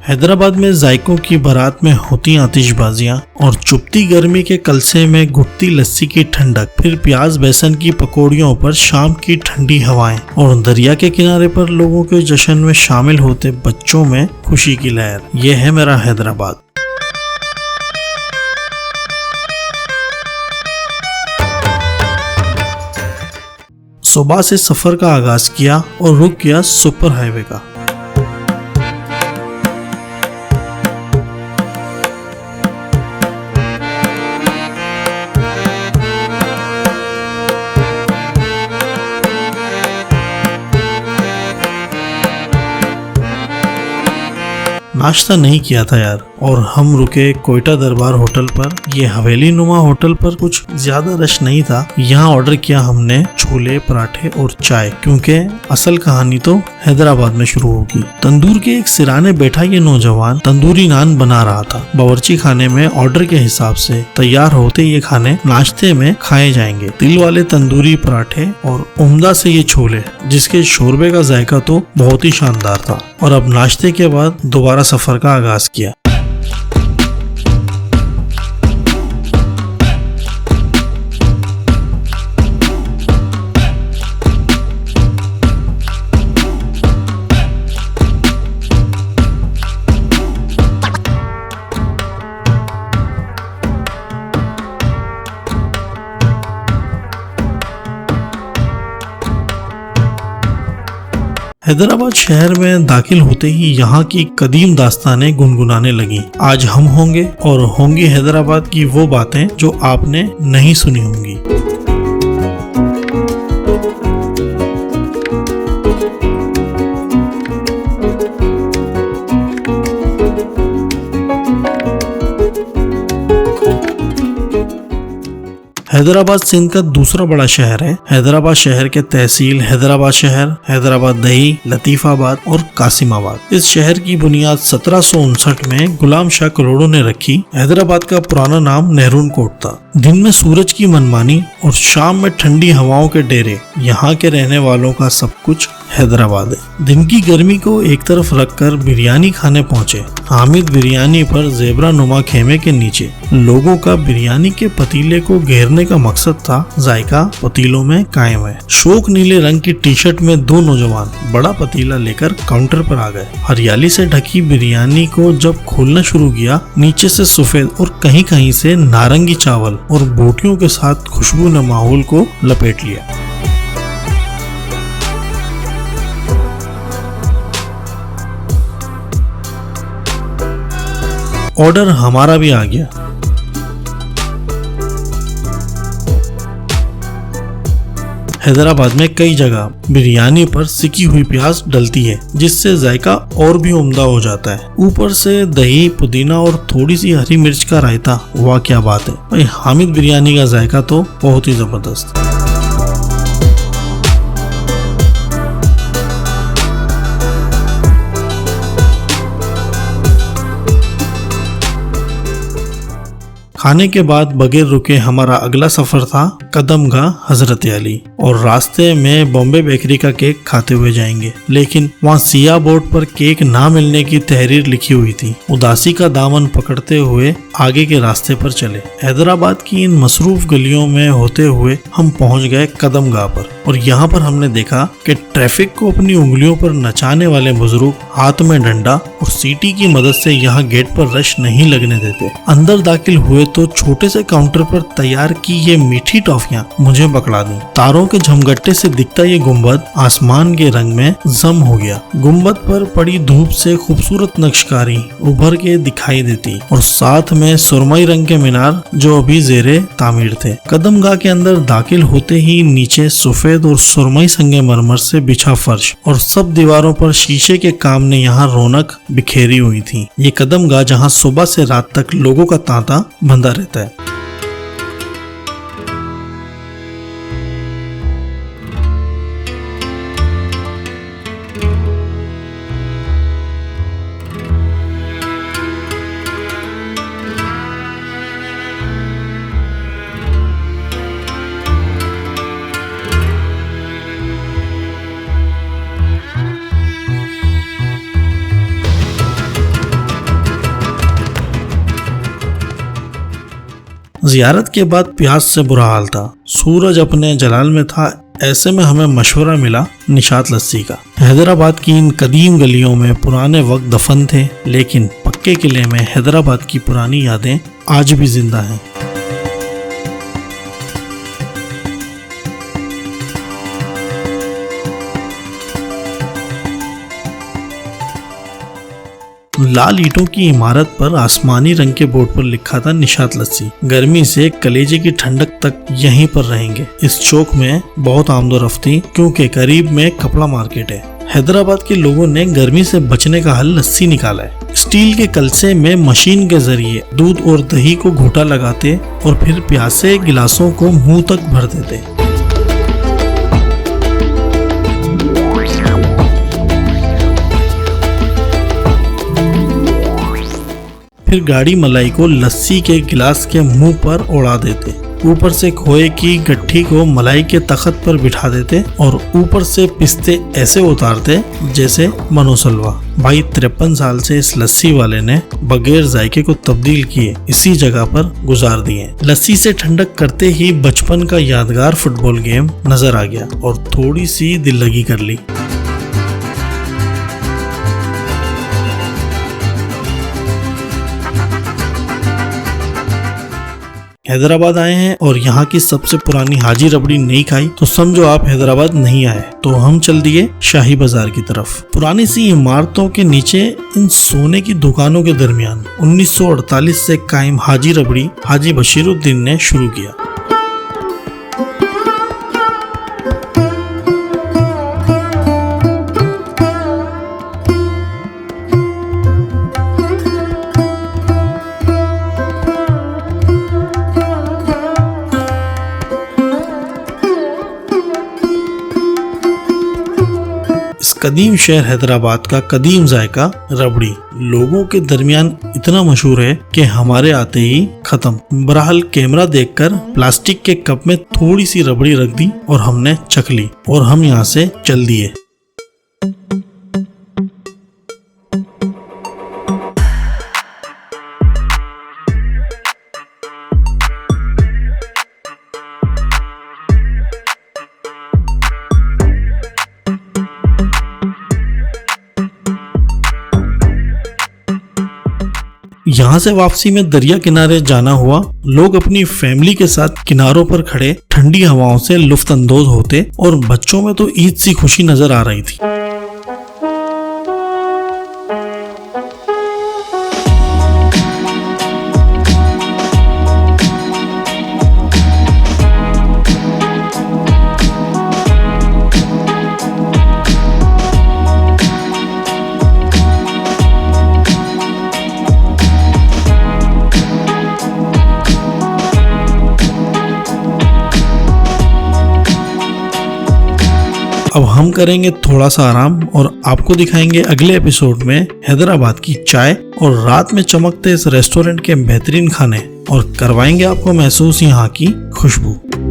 हैदराबाद में जायकों की बारात में होती आतिशबाजियां और चुपती गर्मी के कलसे में घुटती लस्सी की ठंडक, फिर प्याज बेसन की पकौड़ियों पर शाम की ठंडी हवाएं और दरिया के किनारे पर लोगों के जश्न में शामिल होते बच्चों में खुशी की लहर। यह है मेरा हैदराबाद। सुबह से सफर का आगाज किया और रुक गया सुपर हाईवे का। नाश्ता नहीं किया था यार, और हम रुके कोयटा दरबार होटल पर। ये हवेली नुमा होटल पर कुछ ज्यादा रश नहीं था। यहाँ ऑर्डर किया हमने छोले पराठे और चाय, क्योंकि असल कहानी तो हैदराबाद में शुरू होगी। तंदूर के एक सिराने बैठा ये नौजवान तंदूरी नान बना रहा था। बावर्ची खाने में ऑर्डर के हिसाब से तैयार होते ये खाने नाश्ते में खाए जाएंगे। तिल वाले तंदूरी पराठे और उम्दा से ये छोले, जिसके शोरबे का जायका तो बहुत ही शानदार था। और अब नाश्ते के बाद दोबारा सफर का आगाज किया। हैदराबाद शहर में दाखिल होते ही यहाँ की कदीम दास्तानें गुनगुनाने लगी। आज हम होंगे और होंगी हैदराबाद की वो बातें जो आपने नहीं सुनी होंगी। हैदराबाद सिंध का दूसरा बड़ा शहर है। हैदराबाद शहर के तहसील हैदराबाद शहर, हैदराबाद दही, लतीफाबाद और कासिमाबाद। इस शहर की बुनियाद 1759 में गुलाम शाह करोड़ों ने रखी। हैदराबाद का पुराना नाम नेहरून कोट था। दिन में सूरज की मनमानी और शाम में ठंडी हवाओं के डेरे, यहाँ के रहने वालों का सब कुछ हैदराबाद है। दिन की गर्मी को एक तरफ रखकर बिरयानी खाने पहुँचे। हामिद बिरयानी पर जेबरा नुमा खेमे के नीचे लोगों का बिरयानी के पतीले को घेरने का मकसद था। जायका पतीलों में कायम है। शोक नीले रंग की टी शर्ट में दो नौजवान बड़ा पतीला लेकर काउंटर पर आ गए। हरियाली से ढकी बिरयानी को जब खोलना शुरू किया, नीचे से सफेद और कहीं कहीं से नारंगी चावल और बोटियों के साथ खुशबू ने माहौल को लपेट लिया। ऑर्डर हमारा भी आ गया। हैदराबाद में कई जगह बिरयानी पर सिकी हुई प्याज डलती है, जिससे जायका और भी उम्दा हो जाता है। ऊपर से दही, पुदीना और थोड़ी सी हरी मिर्च का रायता। वाह क्या बात है भाई, हामिद बिरयानी का जायका तो बहुत ही जबरदस्त। खाने के बाद बगैर रुके हमारा अगला सफर था कदमगाह हजरत अली, और रास्ते में बॉम्बे बेकरी का केक खाते हुए जाएंगे। लेकिन वहाँ सिया बोर्ड पर केक ना मिलने की तहरीर लिखी हुई थी। उदासी का दामन पकड़ते हुए आगे के रास्ते पर चले। हैदराबाद की इन मसरूफ गलियों में होते हुए हम पहुँच गए कदमगाह पर, और यहाँ पर हमने देखा कि ट्रैफिक को अपनी उंगलियों पर नचाने वाले बुजुर्ग हाथ में डंडा और सीटी की मदद से यहाँ गेट पर रश नहीं लगने देते। अंदर दाखिल हुए तो छोटे से काउंटर पर तैयार की ये मीठी टॉफियां मुझे पकड़ा दी। तारों के झमघट्टे से दिखता ये गुम्बद आसमान के रंग में जम हो गया। गुम्बद पर पड़ी धूप से खूबसूरत नक्शकारी उभर के दिखाई देती, और साथ में सुरमई रंग के मीनार जो अभी जेरे तामीर थे। कदमगाह के अंदर दाखिल होते ही नीचे सफेद और सुरमई संगमरमर से बिछा फर्श और सब दीवारों पर शीशे के काम ने यहाँ रौनक बिखेरी हुई थी। ये कदमगाह जहाँ सुबह से रात तक लोगों का तांता बंधा रहता है। जियारत के बाद प्यास से बुरा हाल था, सूरज अपने जलाल में था। ऐसे में हमें मशवरा मिला निशात लस्सी का। हैदराबाद की इन कदीम गलियों में पुराने वक्त दफन थे, लेकिन पक्के किले में हैदराबाद की पुरानी यादें आज भी जिंदा हैं। लाल ईंटों की इमारत पर आसमानी रंग के बोर्ड पर लिखा था निशात लस्सी। गर्मी से कलेजे की ठंडक तक यहीं पर रहेंगे। इस चौक में बहुत आमदोरफ्ती, क्योंकि करीब में कपड़ा मार्केट है। हैदराबाद के लोगों ने गर्मी से बचने का हल लस्सी निकाला है। स्टील के कलसे में मशीन के जरिए दूध और दही को घोटा लगाते और फिर प्यासे गिलासों को मुंह तक भर देते। फिर गाड़ी मलाई को लस्सी के गिलास के मुंह पर उड़ा देते, ऊपर से खोए की गट्ठी को मलाई के तख्त पर बिठा देते और ऊपर से पिस्ते ऐसे उतारते जैसे मनोसलवा। भाई 53 साल से इस लस्सी वाले ने बगैर जायके को तब्दील किए इसी जगह पर गुजार दिए। लस्सी से ठंडक करते ही बचपन का यादगार फुटबॉल गेम नजर आ गया और थोड़ी सी दिल लगी कर ली। हैदराबाद आए हैं और यहाँ की सबसे पुरानी हाजी रबड़ी नहीं खाई तो समझो आप हैदराबाद नहीं आए। तो हम चल दिए शाही बाजार की तरफ। पुरानी सी इमारतों के नीचे इन सोने की दुकानों के दरमियान 1948 से कायम हाजी रबड़ी हाजी बशीरुद्दीन ने शुरू किया। कदीम शहर हैदराबाद का कदीम जायका रबड़ी लोगों के दरमियान इतना मशहूर है कि हमारे आते ही खत्म। बहरहाल कैमरा देखकर प्लास्टिक के कप में थोड़ी सी रबड़ी रख दी और हमने चख ली और हम यहाँ से चल दिए। यहाँ से वापसी में दरिया किनारे जाना हुआ। लोग अपनी फैमिली के साथ किनारों पर खड़े ठंडी हवाओं से लुफ्तअंदोज होते और बच्चों में तो ईद सी खुशी नजर आ रही थी। अब हम करेंगे थोड़ा सा आराम और आपको दिखाएंगे अगले एपिसोड में हैदराबाद की चाय और रात में चमकते इस रेस्टोरेंट के बेहतरीन खाने और करवाएंगे आपको महसूस यहाँ की खुशबू।